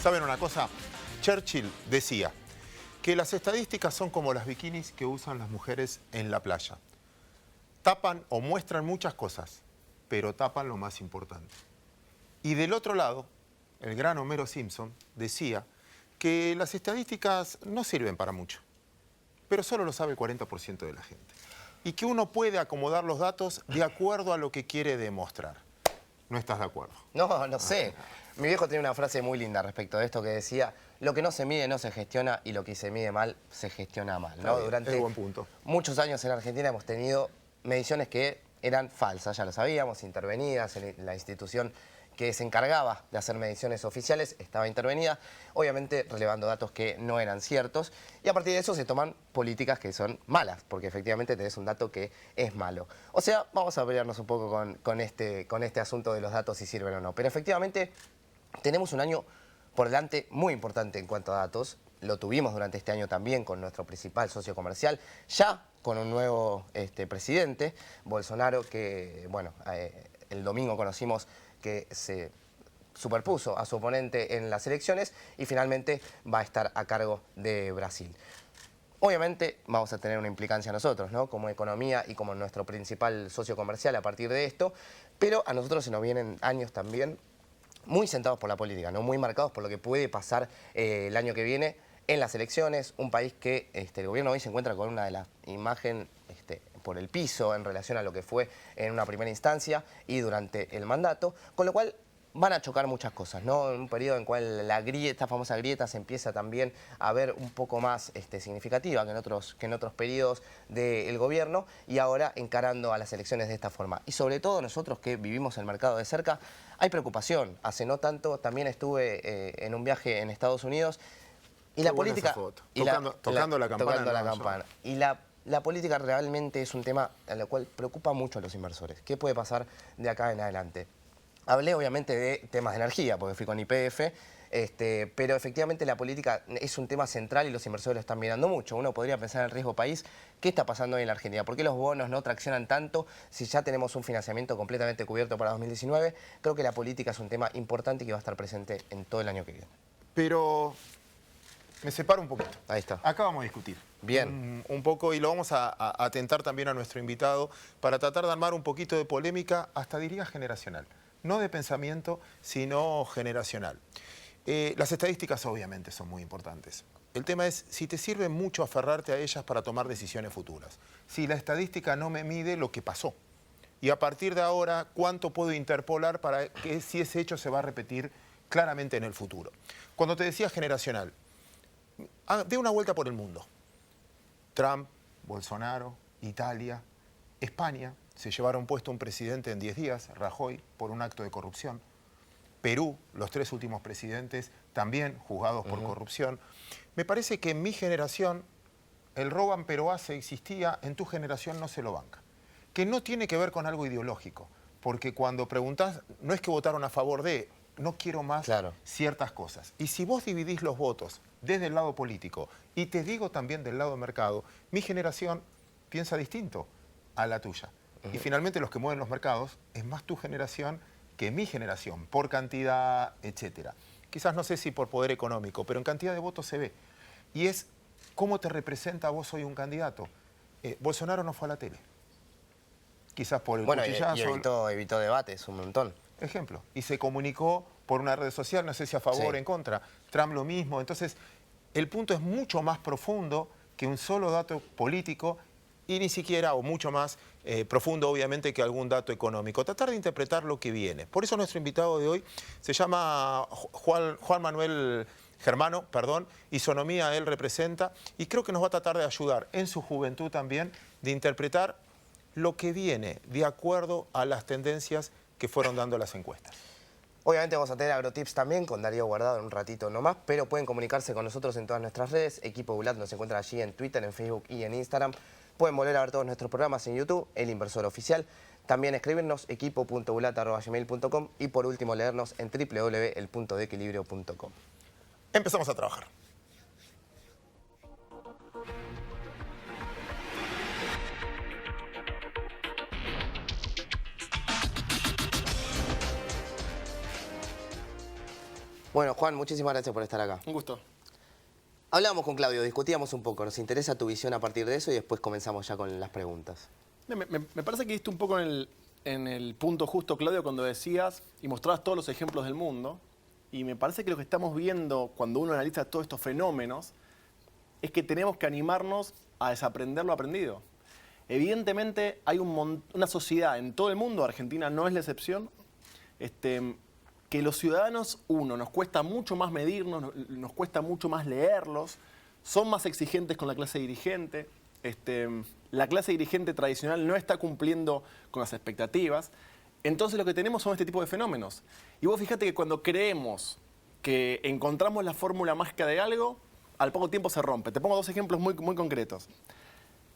¿Saben una cosa? Churchill decía que las estadísticas son como las bikinis que usan las mujeres en la playa. Tapan o muestran muchas cosas, pero tapan lo más importante. Y del otro lado, el gran Homero Simpson decía que las estadísticas no sirven para mucho, pero solo lo sabe el 40% de la gente. Y que uno puede acomodar los datos de acuerdo a lo que quiere demostrar. ¿No estás de acuerdo? No sé. Mi viejo tiene una frase muy linda respecto de esto que decía: lo que no se mide no se gestiona y lo que se mide mal se gestiona mal, ¿no? Durante buen punto. muchos años en Argentina hemos tenido mediciones que eran falsas, ya lo sabíamos, intervenidas en la institución que se encargaba de hacer mediciones oficiales, estaba intervenida, obviamente relevando datos que no eran ciertos, y a partir de eso se toman políticas que son malas, porque efectivamente tenés un dato que es malo. O sea, vamos a pelearnos un poco con este asunto de los datos, si sirven o no. Pero efectivamente tenemos un año por delante muy importante en cuanto a datos. Lo tuvimos durante este año también con nuestro principal socio comercial, ya con un nuevo presidente, Bolsonaro, que, bueno, el domingo conocimos que se superpuso a su oponente en las elecciones y finalmente va a estar a cargo de Brasil. Obviamente vamos a tener una implicancia nosotros, ¿no? Como economía y como nuestro principal socio comercial a partir de esto, pero a nosotros se nos vienen años también muy sentados por la política, ¿no? Muy marcados por lo que puede pasar el año que viene en las elecciones. Un país que el gobierno hoy se encuentra con una de las imágenes por el piso en relación a lo que fue en una primera instancia y durante el mandato, con lo cual van a chocar muchas cosas, ¿no? En un periodo en el cual esta famosa grieta se empieza también a ver un poco más significativa que en otros periodos del gobierno, y ahora encarando a las elecciones de esta forma. Y sobre todo nosotros que vivimos el mercado de cerca, hay preocupación. Hace no tanto también estuve en un viaje en Estados Unidos y la política... Tocando la campana. Y la política realmente es un tema a lo cual preocupa mucho a los inversores. ¿Qué puede pasar de acá en adelante? Hablé obviamente de temas de energía, porque fui con YPF, pero efectivamente la política es un tema central y los inversores lo están mirando mucho. Uno podría pensar en el riesgo país. ¿Qué está pasando hoy en la Argentina? ¿Por qué los bonos no traccionan tanto si ya tenemos un financiamiento completamente cubierto para 2019? Creo que la política es un tema importante y que va a estar presente en todo el año que viene. Pero me separo un poquito. Ahí está. Acá vamos a discutir. Bien. Un poco, y lo vamos a atentar también a nuestro invitado para tratar de armar un poquito de polémica, hasta diría generacional. No de pensamiento, sino generacional. Las estadísticas obviamente son muy importantes. El tema es si te sirve mucho aferrarte a ellas para tomar decisiones futuras. Si la estadística no me mide lo que pasó. Y a partir de ahora, ¿cuánto puedo interpolar para que si ese hecho se va a repetir claramente en el futuro? Cuando te decía generacional, dé una vuelta por el mundo. Trump, Bolsonaro, Italia, España se llevaron puesto un presidente en 10 días, Rajoy, por un acto de corrupción. Perú, los 3 últimos presidentes, también juzgados por corrupción. Me parece que en mi generación el roban pero hace existía, en tu generación no se lo banca. Que no tiene que ver con algo ideológico, porque cuando preguntás, no es que votaron a favor de, no quiero más ciertas cosas. Y si vos dividís los votos desde el lado político, y te digo también del lado mercado, mi generación piensa distinto a la tuya. Y finalmente los que mueven los mercados es más tu generación que mi generación, por cantidad, etcétera. Quizás no sé si por poder económico, pero en cantidad de votos se ve. Y es cómo te representa a vos hoy un candidato. Bolsonaro no fue a la tele. Quizás por el cuchillazo. Y evitó debates un montón. Ejemplo. Y se comunicó por una red social, no sé si a favor o en contra. Trump lo mismo. Entonces, el punto es mucho más profundo que un solo dato político y ni siquiera, o mucho más profundo, obviamente, que algún dato económico. Tratar de interpretar lo que viene. Por eso nuestro invitado de hoy se llama Juan Manuel Germano, perdón, Isonomía él representa, y creo que nos va a tratar de ayudar en su juventud también, de interpretar lo que viene de acuerdo a las tendencias que fueron dando las encuestas. Obviamente vamos a tener AgroTips también con Darío Guardado en un ratito nomás, pero pueden comunicarse con nosotros en todas nuestras redes. Equipo Bulat nos encuentran allí en Twitter, en Facebook y en Instagram. Pueden volver a ver todos nuestros programas en YouTube, El Inversor Oficial. También escribirnos equipo.bulat@gmail.com y por último leernos en www.elpuntodeequilibrio.com. Empezamos a trabajar. Bueno, Juan, muchísimas gracias por estar acá. Un gusto. Hablábamos con Claudio, discutíamos un poco. Nos interesa tu visión a partir de eso y después comenzamos ya con las preguntas. Me parece que diste un poco en el punto justo, Claudio, cuando decías y mostrabas todos los ejemplos del mundo. Y me parece que lo que estamos viendo cuando uno analiza todos estos fenómenos es que tenemos que animarnos a desaprender lo aprendido. Evidentemente hay una sociedad en todo el mundo, Argentina no es la excepción, que los ciudadanos, nos cuesta mucho más medirnos, nos cuesta mucho más leerlos, son más exigentes con la clase dirigente, la clase dirigente tradicional no está cumpliendo con las expectativas, entonces lo que tenemos son este tipo de fenómenos. Y vos fíjate que cuando creemos que encontramos la fórmula mágica de algo, al poco tiempo se rompe. Te pongo dos ejemplos muy concretos.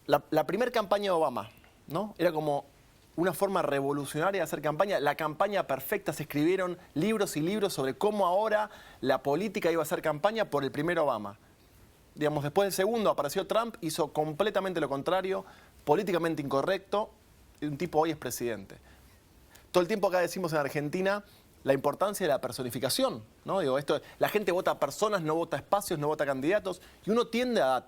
La primera campaña de Obama, ¿no? Era como una forma revolucionaria de hacer campaña. La campaña perfecta, se escribieron libros y libros sobre cómo ahora la política iba a hacer campaña por el primer Obama. Digamos, después del segundo apareció Trump, hizo completamente lo contrario, políticamente incorrecto, y un tipo hoy es presidente. Todo el tiempo acá decimos en Argentina la importancia de la personificación, ¿no? Digo, la gente vota personas, no vota espacios, no vota candidatos, y uno tiende a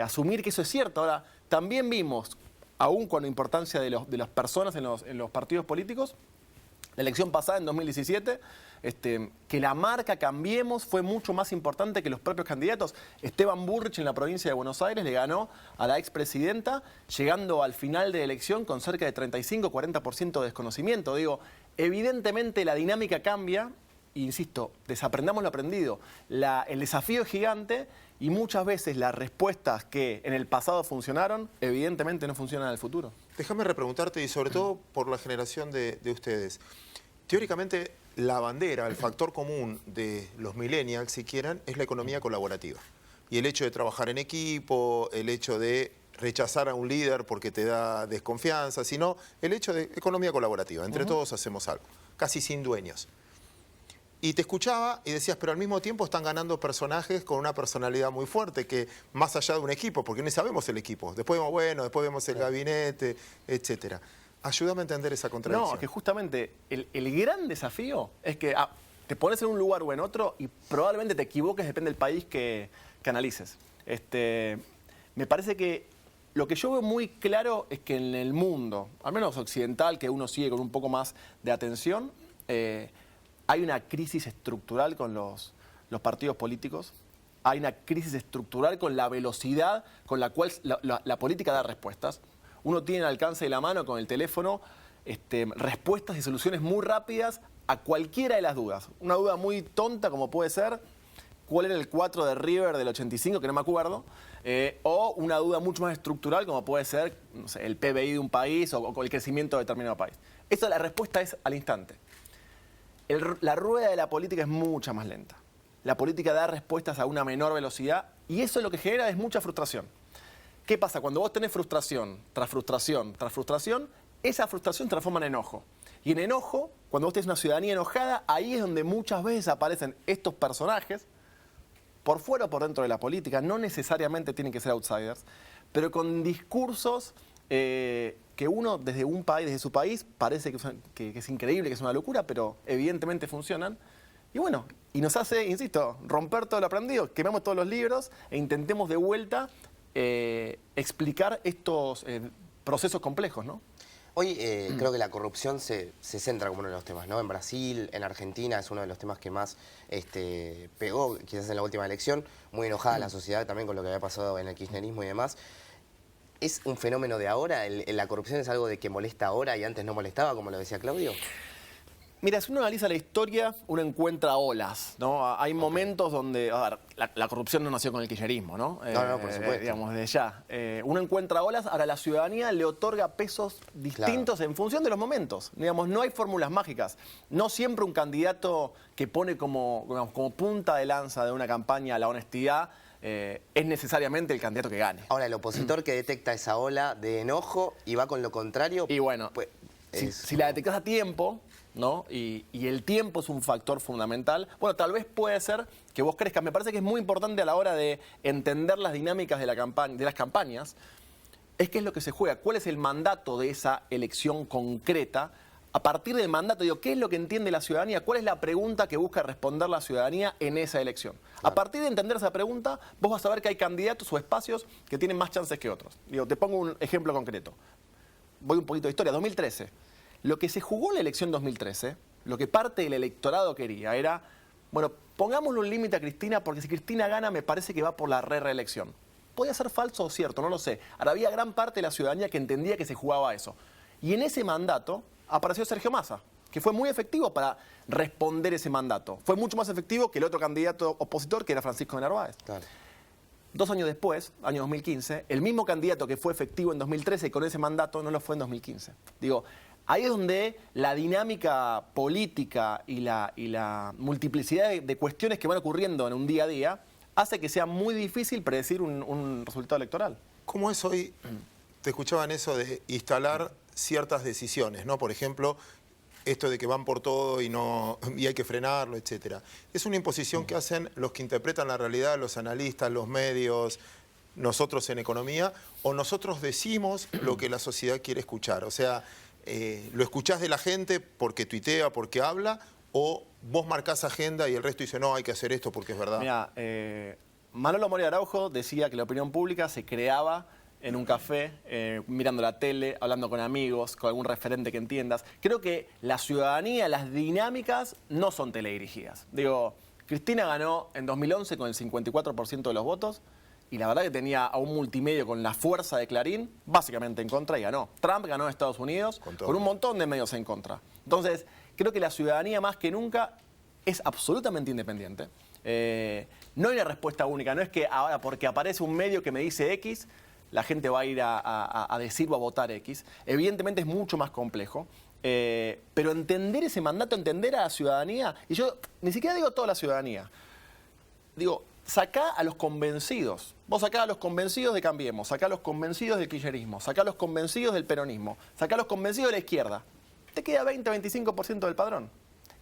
asumir que eso es cierto. Ahora, también vimos, aún con la importancia de las personas en los partidos políticos, la elección pasada, en 2017, que la marca Cambiemos fue mucho más importante que los propios candidatos. Esteban Burrich en la provincia de Buenos Aires le ganó a la expresidenta, llegando al final de la elección con cerca de 35-40% de desconocimiento. Digo, evidentemente la dinámica cambia, e insisto, desaprendamos lo aprendido. El desafío es gigante y muchas veces las respuestas que en el pasado funcionaron, evidentemente no funcionan en el futuro. Déjame repreguntarte, y sobre todo por la generación de ustedes. Teóricamente, la bandera, el factor común de los millennials, si quieran, es la economía colaborativa. Y el hecho de trabajar en equipo, el hecho de rechazar a un líder porque te da desconfianza, sino el hecho de economía colaborativa. Entre todos hacemos algo, casi sin dueños. Y te escuchaba y decías, pero al mismo tiempo están ganando personajes con una personalidad muy fuerte, que más allá de un equipo, porque no sabemos el equipo. Después vemos, después vemos el gabinete, etcétera. Ayúdame a entender esa contradicción. No, que justamente el gran desafío es que te pones en un lugar o en otro y probablemente te equivoques, depende del país que analices. Me parece que lo que yo veo muy claro es que en el mundo, al menos occidental, que uno sigue con un poco más de atención, hay una crisis estructural con los partidos políticos, hay una crisis estructural con la velocidad con la cual la política da respuestas. Uno tiene al alcance de la mano con el teléfono respuestas y soluciones muy rápidas a cualquiera de las dudas. Una duda muy tonta como puede ser cuál era el 4 de River del 85, que no me acuerdo, o una duda mucho más estructural como puede ser, no sé, el PBI de un país o el crecimiento de determinado país. Esa, la respuesta es al instante. La rueda de la política es mucho más lenta. La política da respuestas a una menor velocidad y eso lo que genera es mucha frustración. ¿Qué pasa? Cuando vos tenés frustración tras frustración tras frustración, esa frustración se transforma en enojo. Y en enojo, cuando vos tenés una ciudadanía enojada, ahí es donde muchas veces aparecen estos personajes, por fuera o por dentro de la política, no necesariamente tienen que ser outsiders, pero con discursos que uno desde un país, desde su país, parece que es increíble, que es una locura, pero evidentemente funcionan. Y bueno, y nos hace, insisto, romper todo lo aprendido, quemamos todos los libros e intentemos de vuelta explicar estos procesos complejos, ¿no? Hoy creo que la corrupción se centra como uno de los temas, ¿no? En Brasil, en Argentina es uno de los temas que más pegó, quizás en la última elección, muy enojada la sociedad también con lo que había pasado en el kirchnerismo y demás. ¿Es un fenómeno de ahora? ¿La corrupción es algo de que molesta ahora y antes no molestaba, como lo decía Claudio? Mira, si uno analiza la historia, uno encuentra olas, ¿no? Hay momentos donde, a ver, la corrupción no nació con el kirchnerismo, ¿no? No, por supuesto. Digamos, desde ya. Uno encuentra olas, ahora la ciudadanía le otorga pesos distintos en función de los momentos. Digamos, no hay fórmulas mágicas. No siempre un candidato que pone como punta de lanza de una campaña la honestidad es necesariamente el candidato que gane. Ahora, el opositor que detecta esa ola de enojo y va con lo contrario... Y bueno, pues, si la detectas a tiempo, ¿no? Y el tiempo es un factor fundamental. Bueno, tal vez puede ser que vos crezcas. Me parece que es muy importante a la hora de entender las dinámicas de las campañas, es qué es lo que se juega, cuál es el mandato de esa elección concreta, a partir del mandato, digo, ¿qué es lo que entiende la ciudadanía? ¿Cuál es la pregunta que busca responder la ciudadanía en esa elección? A partir de entender esa pregunta, vos vas a ver que hay candidatos o espacios que tienen más chances que otros. Digo, te pongo un ejemplo concreto. Voy un poquito de historia. 2013. Lo que se jugó en la elección 2013, lo que parte del electorado quería era, bueno, pongámosle un límite a Cristina porque si Cristina gana me parece que va por la reelección. Podía ser falso o cierto, no lo sé. Ahora había gran parte de la ciudadanía que entendía que se jugaba eso. Y en ese mandato apareció Sergio Massa, que fue muy efectivo para responder ese mandato. Fue mucho más efectivo que el otro candidato opositor, que era Francisco de Narváez. Claro. 2 años después, año 2015, el mismo candidato que fue efectivo en 2013 con ese mandato no lo fue en 2015. Digo, ahí es donde la dinámica política y la multiplicidad de cuestiones que van ocurriendo en un día a día hace que sea muy difícil predecir un resultado electoral. ¿Cómo es hoy? Te escuchaba en eso de instalar ciertas decisiones, ¿no? Por ejemplo, esto de que van por todo y hay que frenarlo, etcétera. ¿Es una imposición que hacen los que interpretan la realidad, los analistas, los medios, nosotros en economía, o nosotros decimos lo que la sociedad quiere escuchar? O sea, ¿lo escuchás de la gente porque tuitea, porque habla, o vos marcás agenda y el resto dice, no, hay que hacer esto porque es verdad? Mira, Manolo Moria Araujo decía que la opinión pública se creaba en un café, mirando la tele, hablando con amigos, con algún referente que entiendas. Creo que la ciudadanía, las dinámicas no son teledirigidas. Digo, Cristina ganó en 2011 con el 54% de los votos y la verdad que tenía a un multimedio con la fuerza de Clarín básicamente en contra y ganó. Trump ganó en Estados Unidos con un montón de medios en contra. Entonces, creo que la ciudadanía más que nunca es absolutamente independiente. No hay una respuesta única, no es que ahora porque aparece un medio que me dice X, la gente va a ir a decir o a votar X. Evidentemente es mucho más complejo, pero entender ese mandato, entender a la ciudadanía, y yo ni siquiera digo toda la ciudadanía, digo, sacá a los convencidos. Vos sacá a los convencidos de Cambiemos, sacá a los convencidos del kirchnerismo, sacá a los convencidos del peronismo, sacá a los convencidos de la izquierda. Te queda 20-25% del padrón.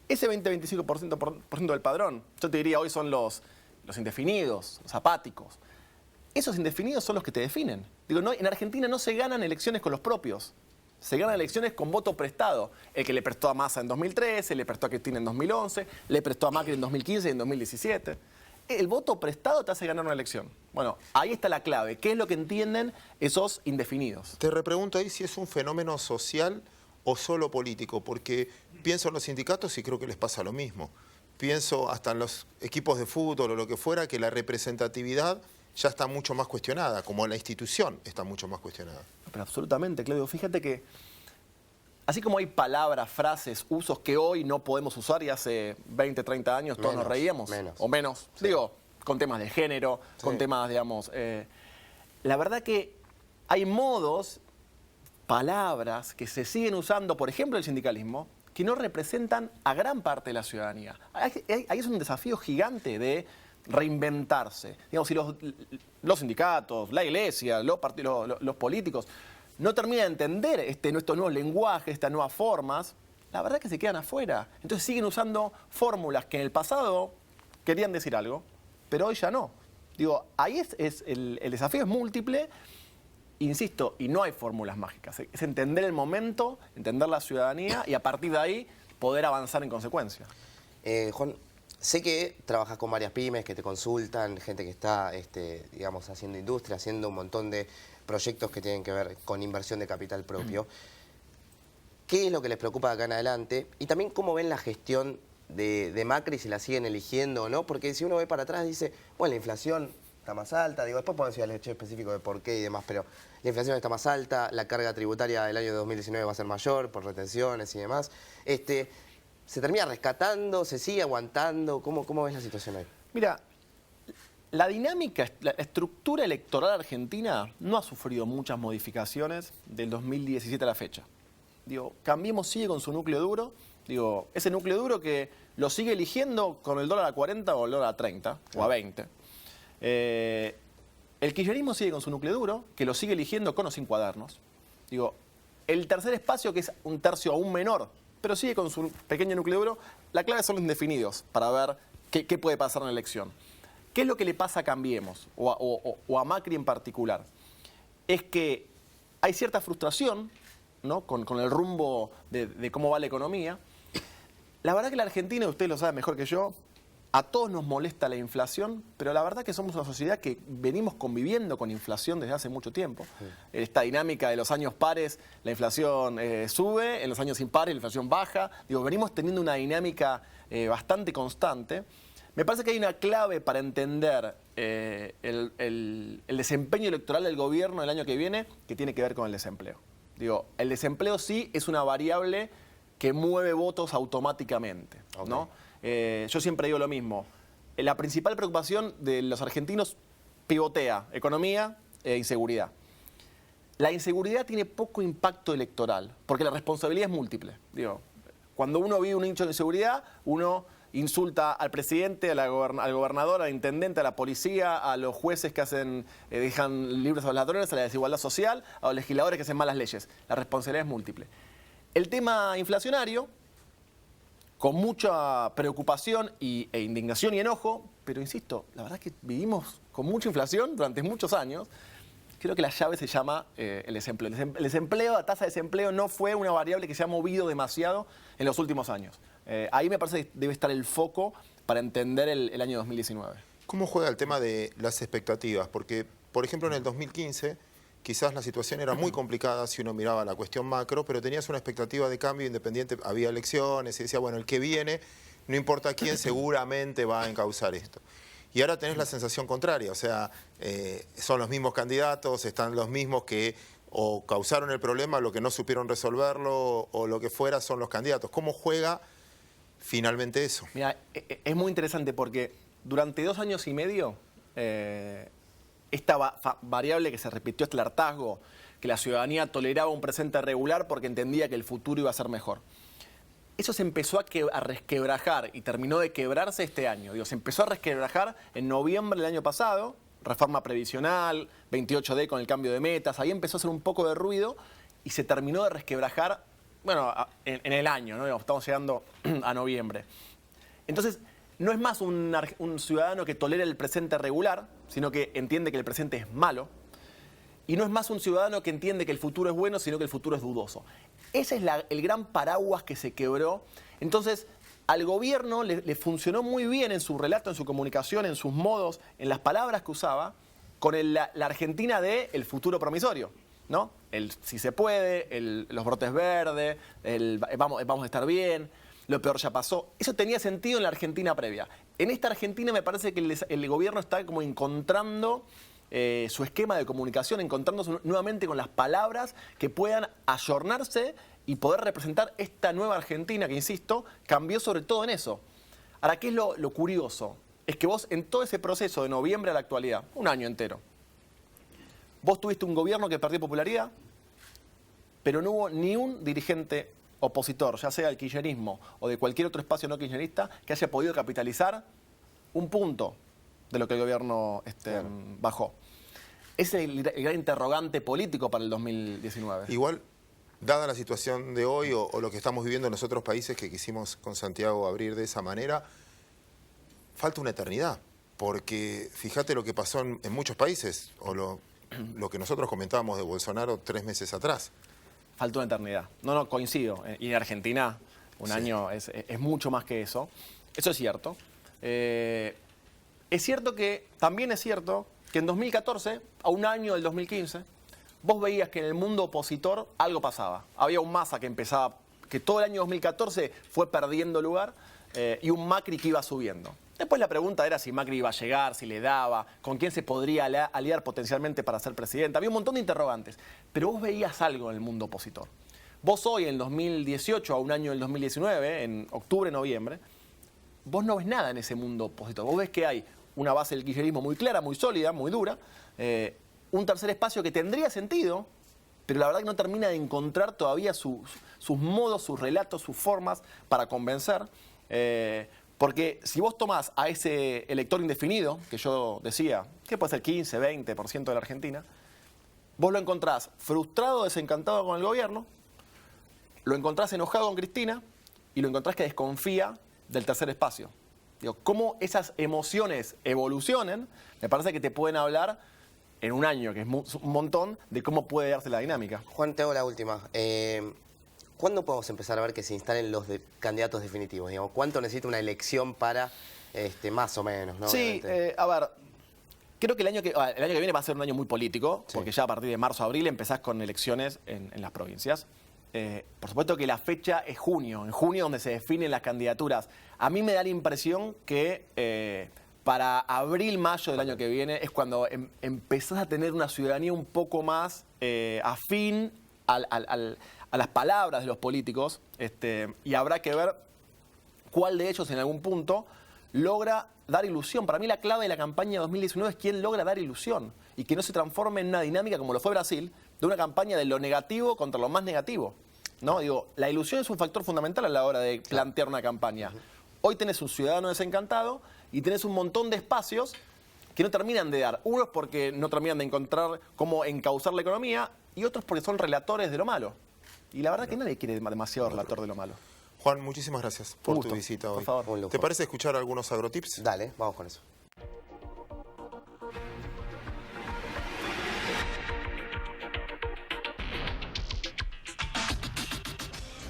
Ese 20-25% del padrón, yo te diría hoy son los indefinidos, los apáticos. Esos indefinidos son los que te definen. Digo, no, en Argentina no se ganan elecciones con los propios. Se ganan elecciones con voto prestado. El que le prestó a Massa en 2013, le prestó a Cristina en 2011, le prestó a Macri en 2015 y en 2017. El voto prestado te hace ganar una elección. Bueno, ahí está la clave. ¿Qué es lo que entienden esos indefinidos? Te repregunto ahí si es un fenómeno social o solo político, porque pienso en los sindicatos y creo que les pasa lo mismo. Pienso hasta en los equipos de fútbol o lo que fuera, que la representatividad ya está mucho más cuestionada, como la institución está mucho más cuestionada. Pero absolutamente, Claudio. Fíjate que así como hay palabras, frases, usos que hoy no podemos usar y hace 20, 30 años todos nos reíamos, o menos, sí. Digo, con temas de género, sí, con temas, digamos... la verdad que hay modos, palabras que se siguen usando, por ejemplo, el sindicalismo, que no representan a gran parte de la ciudadanía. Ahí es un desafío gigante de reinventarse. Digamos, si los sindicatos, la iglesia, los políticos no terminan de entender estos nuevos lenguajes, estas nuevas formas, la verdad es que se quedan afuera. Entonces siguen usando fórmulas que en el pasado querían decir algo, pero hoy ya no. Digo, ahí el desafío es múltiple, insisto, y no hay fórmulas mágicas. Es entender el momento, entender la ciudadanía y a partir de ahí poder avanzar en consecuencia. Juan, sé que trabajas con varias pymes que te consultan, gente que está, digamos, haciendo industria, haciendo un montón de proyectos que tienen que ver con inversión de capital propio. ¿Qué es lo que les preocupa de acá en adelante? Y también cómo ven la gestión de Macri, si la siguen eligiendo o no, porque si uno ve para atrás dice, bueno, la inflación está más alta, digo, después podemos ir al hecho específico de por qué y demás, pero la inflación está más alta, la carga tributaria del año 2019 va a ser mayor por retenciones y demás. ¿Se termina rescatando? ¿Se sigue aguantando? ¿Cómo ves la situación ahí? Mira, la dinámica, la estructura electoral argentina no ha sufrido muchas modificaciones del 2017 a la fecha. Digo, Cambiemos sigue con su núcleo duro. Digo, ese núcleo duro que lo sigue eligiendo con el dólar a 40 o el dólar a 30 o a 20. El kirchnerismo sigue con su núcleo duro, que lo sigue eligiendo con o sin cuadernos. Digo, el tercer espacio, que es un tercio aún menor, pero sigue con su pequeño núcleo duro, la clave son los indefinidos para ver qué puede pasar en la elección. ¿Qué es lo que le pasa a Cambiemos o a Macri en particular? Es que hay cierta frustración ¿no? con el rumbo de cómo va la economía. La verdad que la Argentina, usted lo sabe mejor que yo, a todos nos molesta la inflación, pero la verdad que somos una sociedad que venimos conviviendo con inflación desde hace mucho tiempo. Sí. Esta dinámica de los años pares, la inflación sube, en los años impares la inflación baja. Digo, venimos teniendo una dinámica bastante constante. Me parece que hay una clave para entender el desempeño electoral del gobierno el año que viene, que tiene que ver con el desempleo. Digo, el desempleo sí es una variable que mueve votos automáticamente, okay, ¿no? Yo siempre digo lo mismo. La principal preocupación de los argentinos pivotea economía e inseguridad. La inseguridad tiene poco impacto electoral, porque la responsabilidad es múltiple. Digo, cuando uno vive un hecho de inseguridad, uno insulta al presidente, al gobernador, al intendente, a la policía, a los jueces que dejan libres a los ladrones, a la desigualdad social, a los legisladores que hacen malas leyes. La responsabilidad es múltiple. El tema inflacionario, con mucha preocupación e indignación y enojo, pero insisto, la verdad es que vivimos con mucha inflación durante muchos años. Creo que la llave se llama el desempleo. El desempleo, la tasa de desempleo no fue una variable que se ha movido demasiado en los últimos años. Ahí me parece que debe estar el foco para entender el año 2019. ¿Cómo juega el tema de las expectativas? Porque, por ejemplo, en el 2015... quizás la situación era muy complicada si uno miraba la cuestión macro, pero tenías una expectativa de cambio independiente, había elecciones y decía, bueno, el que viene, no importa quién, seguramente va a encauzar esto. Y ahora tenés la sensación contraria, o sea, son los mismos candidatos, están los mismos que o causaron el problema, lo que no supieron resolverlo, o lo que fuera son los candidatos. ¿Cómo juega finalmente eso? Mira, es muy interesante porque durante 2 años y medio... esta variable que se repitió hasta el hartazgo, que la ciudadanía toleraba un presente regular porque entendía que el futuro iba a ser mejor. Eso se empezó a resquebrajar y terminó de quebrarse este año. Digo, se empezó a resquebrajar en noviembre del año pasado, reforma previsional, 28D con el cambio de metas, ahí empezó a hacer un poco de ruido y se terminó de resquebrajar, bueno, en el año, ¿no? Digamos, estamos llegando a noviembre. Entonces, no es más un ciudadano que tolera el presente regular, sino que entiende que el presente es malo. Y no es más un ciudadano que entiende que el futuro es bueno, sino que el futuro es dudoso. Ese es el gran paraguas que se quebró. Entonces, al gobierno le funcionó muy bien en su relato, en su comunicación, en sus modos, en las palabras que usaba, con la Argentina del futuro promisorio, ¿no? El si se puede, los brotes verdes, vamos a estar bien. Lo peor ya pasó. Eso tenía sentido en la Argentina previa. En esta Argentina me parece que el gobierno está como encontrando su esquema de comunicación, encontrándose nuevamente con las palabras que puedan ayornarse y poder representar esta nueva Argentina que, insisto, cambió sobre todo en eso. Ahora, ¿qué es lo curioso? Es que vos en todo ese proceso de noviembre a la actualidad, un año entero, vos tuviste un gobierno que perdió popularidad, pero no hubo ni un dirigente opositor, ya sea del kirchnerismo o de cualquier otro espacio no kirchnerista, que haya podido capitalizar un punto de lo que el gobierno bajó. Ese es el gran interrogante político para el 2019. Igual, dada la situación de hoy o lo que estamos viviendo en los otros países que quisimos con Santiago abrir de esa manera, falta una eternidad. Porque fíjate lo que pasó en muchos países, o lo que nosotros comentábamos de Bolsonaro 3 meses atrás. Falta una eternidad. No, coincido. Y en Argentina un año es mucho más que eso. Eso es cierto. Es cierto que, también es cierto que en 2014, a un año del 2015, vos veías que en el mundo opositor algo pasaba. Había un Massa que todo el año 2014 fue perdiendo lugar y un Macri que iba subiendo. Después la pregunta era si Macri iba a llegar, si le daba, con quién se podría aliar potencialmente para ser presidente. Había un montón de interrogantes, pero vos veías algo en el mundo opositor. Vos hoy, en 2018, a un año del 2019, en octubre, noviembre, vos no ves nada en ese mundo opositor. Vos ves que hay una base del kirchnerismo muy clara, muy sólida, muy dura, un tercer espacio que tendría sentido, pero la verdad que no termina de encontrar todavía sus modos, sus relatos, sus formas para convencer. Porque si vos tomás a ese elector indefinido, que yo decía, que puede ser 15, 20% de la Argentina, vos lo encontrás frustrado, desencantado con el gobierno, lo encontrás enojado con Cristina y lo encontrás que desconfía del tercer espacio. Digo, cómo esas emociones evolucionen, me parece que te pueden hablar en un año, que es un montón, de cómo puede darse la dinámica. Juan, te hago la última. ¿Cuándo podemos empezar a ver que se instalen los candidatos definitivos? Digamos, ¿cuánto necesita una elección para, más o menos, ¿no? Sí, a ver, creo que el año que viene va a ser un año muy político, Sí. porque ya a partir de marzo, abril empezás con elecciones en las provincias. Por supuesto que la fecha es junio, en junio donde se definen las candidaturas. A mí me da la impresión que para abril, mayo del año que viene es cuando empezás a tener una ciudadanía un poco más afín a las palabras de los políticos, y habrá que ver cuál de ellos en algún punto logra dar ilusión. Para mí la clave de la campaña 2019 es quién logra dar ilusión y que no se transforme en una dinámica como lo fue Brasil, de una campaña de lo negativo contra lo más negativo, ¿no? Digo, la ilusión es un factor fundamental a la hora de plantear una campaña. Hoy tenés un ciudadano desencantado y tenés un montón de espacios que no terminan de dar. Unos porque no terminan de encontrar cómo encauzar la economía y otros porque son relatores de lo malo. Y la verdad que nadie quiere demasiado relator de lo malo. Juan, muchísimas gracias por gusto. tu visita hoy. Por favor. Un lujo. ¿Te parece escuchar algunos agrotips? Dale, vamos con eso.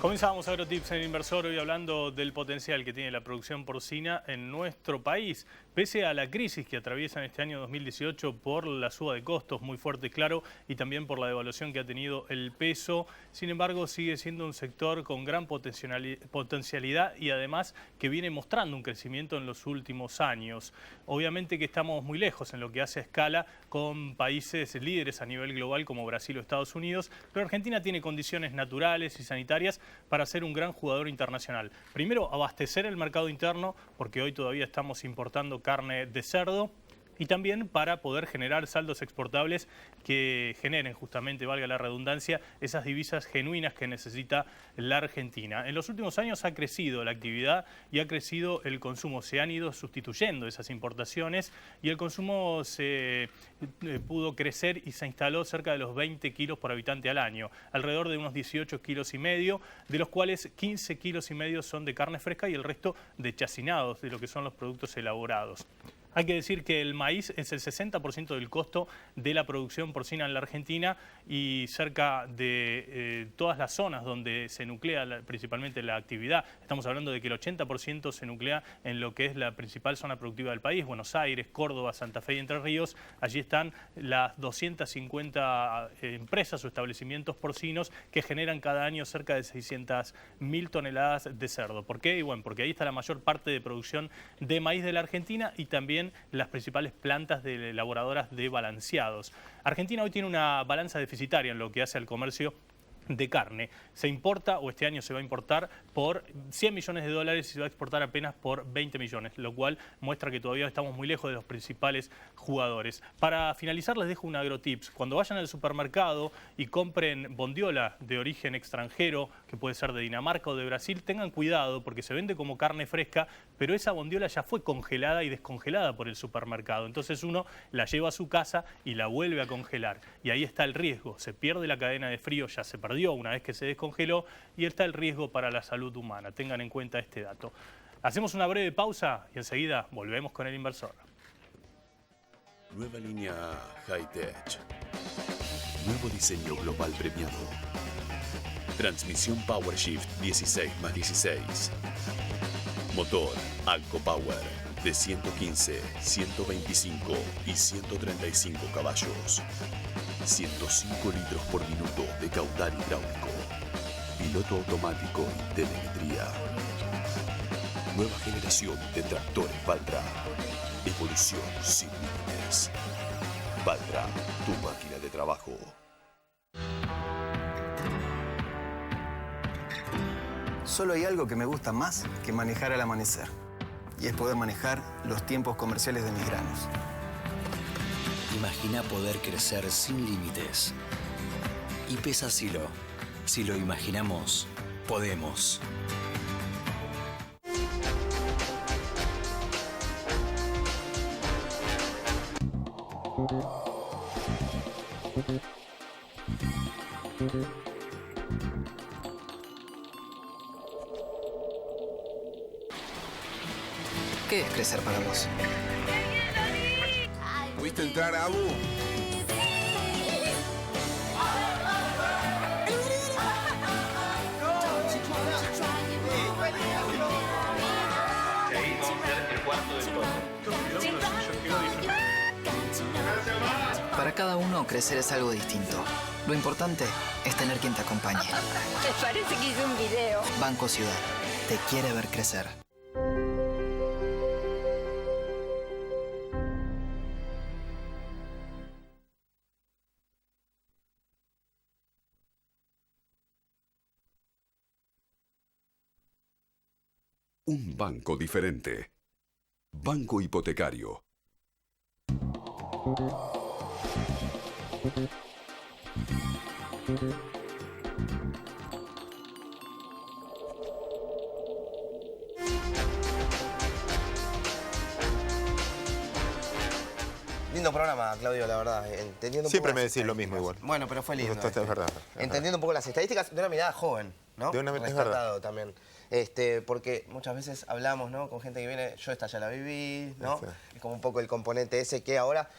Comenzamos AgroTips en Inversor, hoy hablando del potencial que tiene la producción porcina en nuestro país. Pese a la crisis que atraviesan este año 2018 por la suba de costos muy fuerte, claro, y también por la devaluación que ha tenido el peso, sin embargo sigue siendo un sector con gran potencialidad y además que viene mostrando un crecimiento en los últimos años. Obviamente que estamos muy lejos en lo que hace a escala con países líderes a nivel global como Brasil o Estados Unidos, pero Argentina tiene condiciones naturales y sanitarias para ser un gran jugador internacional. Primero, abastecer el mercado interno, porque hoy todavía estamos importando carne de cerdo, y también para poder generar saldos exportables que generen justamente, valga la redundancia, esas divisas genuinas que necesita la Argentina. En los últimos años ha crecido la actividad y ha crecido el consumo. Se han ido sustituyendo esas importaciones y el consumo se pudo crecer y se instaló cerca de los 20 kilos por habitante al año, alrededor de unos 18 kilos y medio, de los cuales 15 kilos y medio son de carne fresca y el resto de chacinados, de lo que son los productos elaborados. Hay que decir que el maíz es el 60% del costo de la producción porcina en la Argentina y cerca de todas las zonas donde se nuclea principalmente la actividad. Estamos hablando de que el 80% se nuclea en lo que es la principal zona productiva del país, Buenos Aires, Córdoba, Santa Fe y Entre Ríos. Allí están las 250 empresas o establecimientos porcinos que generan cada año cerca de 600.000 toneladas de cerdo. ¿Por qué? Y bueno, porque ahí está la mayor parte de producción de maíz de la Argentina y también las principales plantas de elaboradoras de balanceados. Argentina hoy tiene una balanza deficitaria en lo que hace al comercio de carne. Se importa, o este año se va a importar, por 100 millones de dólares y se va a exportar apenas por 20 millones, lo cual muestra que todavía estamos muy lejos de los principales jugadores. Para finalizar les dejo un agrotips. Cuando vayan al supermercado y compren bondiola de origen extranjero, que puede ser de Dinamarca o de Brasil, tengan cuidado porque se vende como carne fresca, pero esa bondiola ya fue congelada y descongelada por el supermercado. Entonces uno la lleva a su casa y la vuelve a congelar. Y ahí está el riesgo. Se pierde la cadena de frío, ya se perdió una vez que se descongeló y está el riesgo para la salud humana. Tengan en cuenta este dato. Hacemos una breve pausa y enseguida volvemos con el inversor. Nueva línea High-Tech. Nuevo diseño global premiado. Transmisión PowerShift 16+16. Motor Alco Power de 115, 125 y 135 caballos. 105 litros por minuto de caudal hidráulico. Piloto automático y telemetría. Nueva generación de tractores Valtra. Evolución sin límites. Valtra, tu máquina de trabajo. Solo hay algo que me gusta más que manejar al amanecer. Y es poder manejar los tiempos comerciales de mis granos. Imagina poder crecer sin límites. Y pesa Silo. Si lo imaginamos, podemos. ¿Qué es crecer para vos? ¿Pudiste entrar, Abu? Para cada uno, crecer es algo distinto. Lo importante es tener quien te acompañe. Me parece que hice un video. Banco Ciudad. Te quiere ver crecer. Un banco diferente. Banco Hipotecario. Lindo programa, Claudio, la verdad. Entendiendo un Siempre poco me las decís lo mismo estadísticas. igual. Bueno, pero fue lindo. Esto es verdad. Entendiendo un poco las estadísticas de una mirada joven, ¿no? De una mirada, es rescatado también. Porque muchas veces hablamos, ¿no? Con gente que viene, yo esta ya la viví, ¿no? Sí. Es como un poco el componente ese que ahora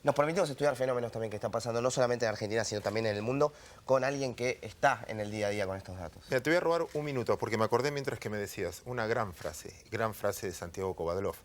nos permitimos estudiar fenómenos también que están pasando, no solamente en Argentina, sino también en el mundo, con alguien que está en el día a día con estos datos. Mira, te voy a robar un minuto, porque me acordé mientras que me decías una gran frase de Santiago Kovadlov,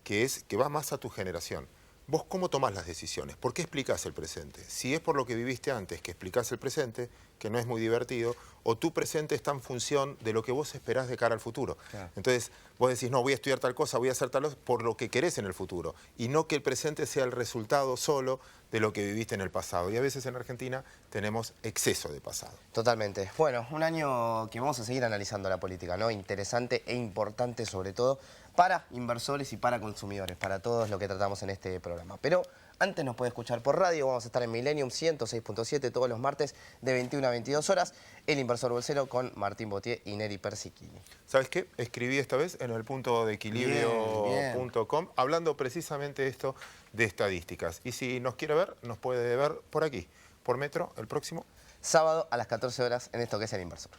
que es que va más a tu generación. ¿Vos cómo tomás las decisiones? ¿Por qué explicás el presente? Si es por lo que viviste antes que explicás el presente, que no es muy divertido, o tu presente está en función de lo que vos esperás de cara al futuro. Claro. Entonces, vos decís, no, voy a estudiar tal cosa, voy a hacer tal cosa, por lo que querés en el futuro. Y no que el presente sea el resultado solo de lo que viviste en el pasado. Y a veces en Argentina tenemos exceso de pasado. Totalmente. Bueno, un año que vamos a seguir analizando la política, ¿no? Interesante e importante sobre todo para inversores y para consumidores, para todos lo que tratamos en este programa. Pero antes nos puede escuchar por radio, vamos a estar en Millennium 106.7 todos los martes de 21 a 22 horas, El Inversor Bolsero con Martín Botier y Neri Persichini. ¿Sabes qué? Escribí esta vez en el punto de equilibrio.com hablando precisamente esto de estadísticas. Y si nos quiere ver, nos puede ver por aquí, por Metro, el próximo Sábado a las 14 horas en esto que es El Inversor.